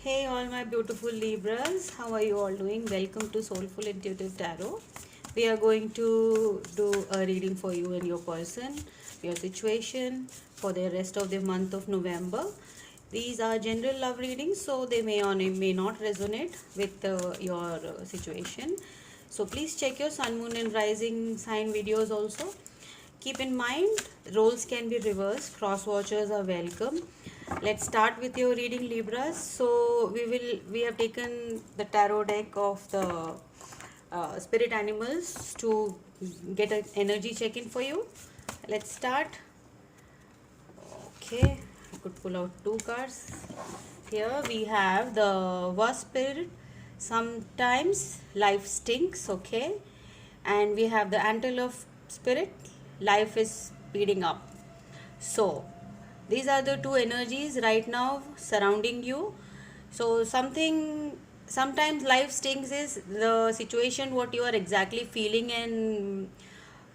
Hey, all my beautiful Libras, how are you all doing? Welcome to Soulful Intuitive Tarot. We are going to do a reading for you and your person, your situation for the rest of the month of November. These are general love readings, so they may or may not resonate with your situation. So please check your sun, moon, and rising sign videos also. Keep in mind, roles can be reversed, cross watchers are welcome. Let's start with your reading, Libras. So we have taken the tarot deck of the spirit animals to get an energy check-in for you. Let's start. Okay, I could pull out two cards. Here we have the Wasp Spirit. Sometimes life stinks, okay. And we have the Antelope Spirit. Life is speeding up. So these are the two energies right now surrounding you. So sometimes life stings is the situation what you are exactly feeling and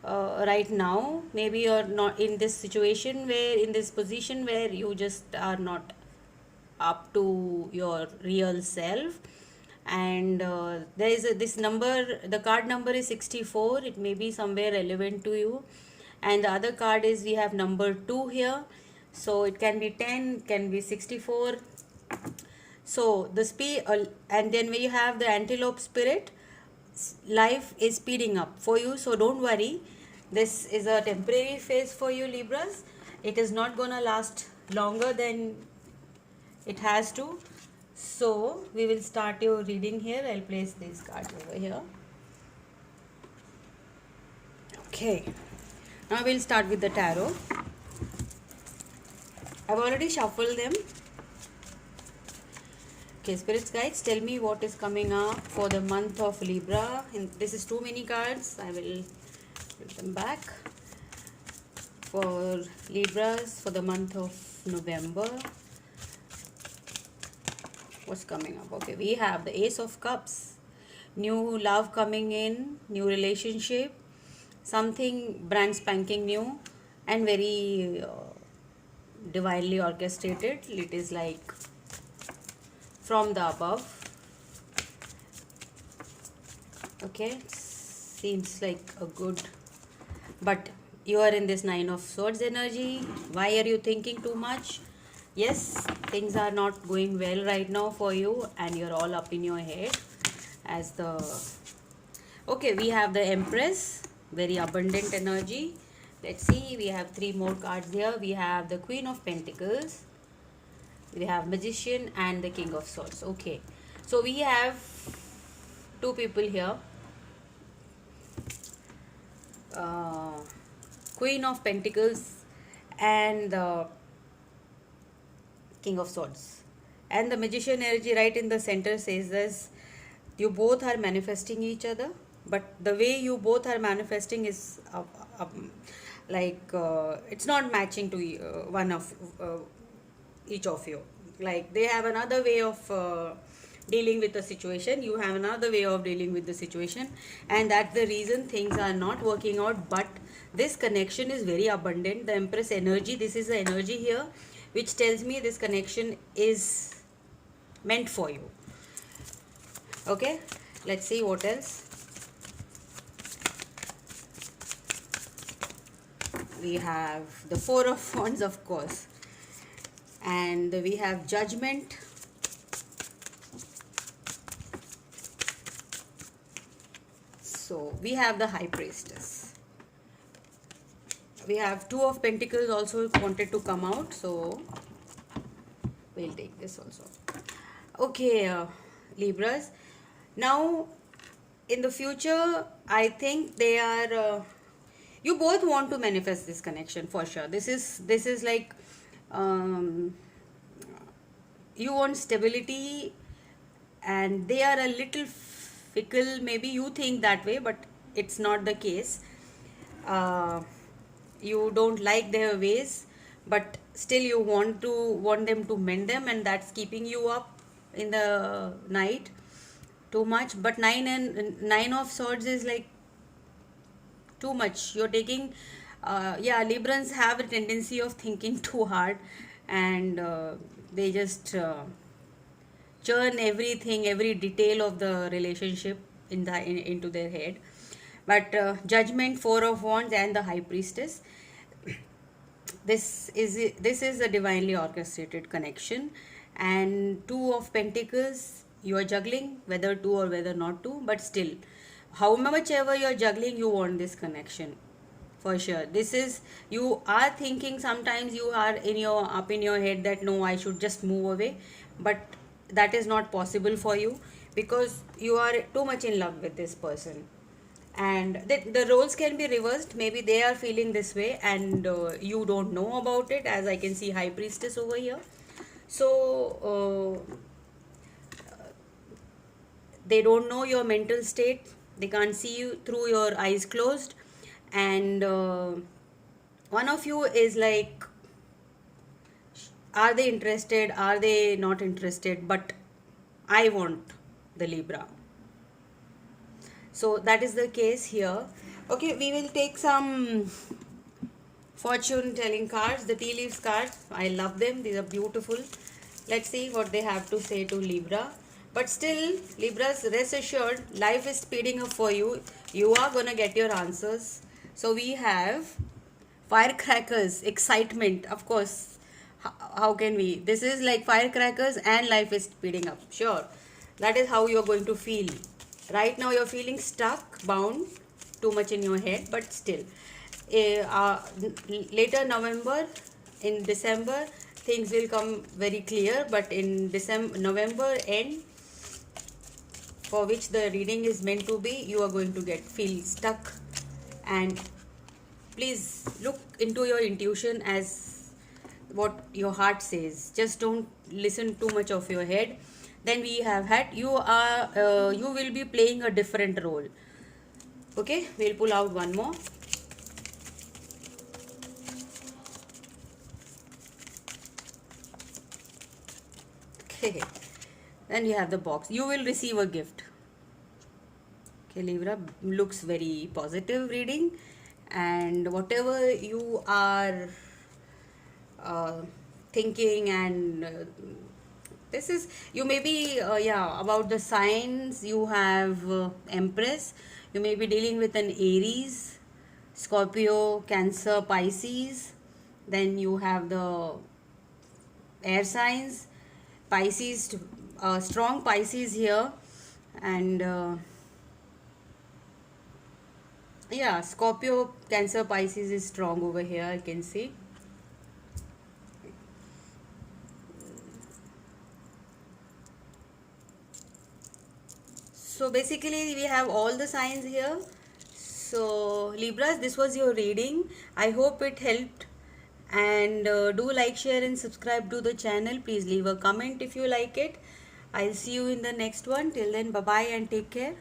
right now maybe you're not in this situation where in this position where you just are not up to your real self. And there is this number, the card number is 64. It may be somewhere relevant to you. And the other card is we have number 2 here, so it can be 10, it can be 64. So the speed and then we have the Antelope Spirit. Life is speeding up for you, so don't worry. This is a temporary phase for you, Libras. It is not gonna last longer than it has to. So we will start your reading here. I'll place these cards over here. Okay, now we'll start with the tarot. I've already shuffled them. Okay, spirits guides, tell me what is coming up for the month of Libra. And this is too many cards. I will put them back. For Libras for the month of November, what's coming up? Okay, we have the Ace of Cups. New love coming in, new relationship, something brand spanking new and very divinely orchestrated. It is like from the above. Okay, seems like a good, but you are in this Nine of Swords energy. Why are you thinking too much? Yes, things are not going well right now for you and you're all up in your head as the okay. We have the Empress, very abundant energy. Let's see, we have three more cards here. We have the Queen of Pentacles, we have Magician and the King of Swords. Okay, so we have two people here, Queen of Pentacles and the King of Swords, and the Magician energy right in the center says this: you both are manifesting each other, but the way you both are manifesting is it's not matching to one of each of you. Like they have another way of dealing with the situation, you have another way of dealing with the situation, and that's the reason things are not working out. But this connection is very abundant. The Empress energy, this is the energy here which tells me this connection is meant for you. Okay, let's see what else. We have the Four of Wands, of course, and we have Judgment. So we have the High Priestess. We have Two of Pentacles also wanted to come out, so we'll take this also. Okay, Libras. Now, in the future, I think they are. You both want to manifest this connection for sure. This is like you want stability, and they are a little fickle. Maybe you think that way, but it's not the case. You don't like their ways, but still you want them to mend them, and that's keeping you up in the night too much. But Nine of Swords is like too much. You're taking yeah, Librans have a tendency of thinking too hard, and they just churn everything, every detail of the relationship into their head. But Judgment, Four of Wands, and the High Priestess, this is a divinely orchestrated connection. And Two of Pentacles, you are juggling whether to or whether not to, but still, how much ever you're juggling, you want this connection for sure. This is, you are thinking sometimes, you are in your up in your head that no, I should just move away, but that is not possible for you, because you are too much in love with this person. And the roles can be reversed. Maybe they are feeling this way and you don't know about it, as I can see High Priestess over here. So they don't know your mental state, they can't see you through your eyes closed. And one of you is like, are they interested, are they not interested, but I want the Libra. So that is the case here. Okay, we will take some fortune telling cards, the tea leaves cards. I love them, these are beautiful. Let's see what they have to say to Libra. But still, Libras, rest assured, life is speeding up for you. You are gonna get your answers. So we have firecrackers, excitement, of course. How can we? This is like firecrackers and life is speeding up. Sure, that is how you're going to feel. Right now you're feeling stuck, bound, too much in your head, but still. Later November, in December, things will come very clear, but in November end, for which the reading is meant to be, you are going to feel stuck. And please look into your intuition as what your heart says. Just don't listen too much of your head. Then we have had, you will be playing a different role. Okay, we'll pull out one more. Okay, then we have the box. You will receive a gift. Okay, Libra, looks very positive reading, and whatever you are thinking, and this is, you may be about the signs. You have Empress. You may be dealing with an Aries, Scorpio, Cancer, Pisces. Then you have the air signs, Pisces, strong Pisces here. And Scorpio, Cancer, Pisces is strong over here, I can see. So basically we have all the signs here. So Libras, this was your reading. I hope it helped, and do like, share and subscribe to the channel. Please leave a comment if you like it. I'll see you in the next one. Till then, bye bye and take care.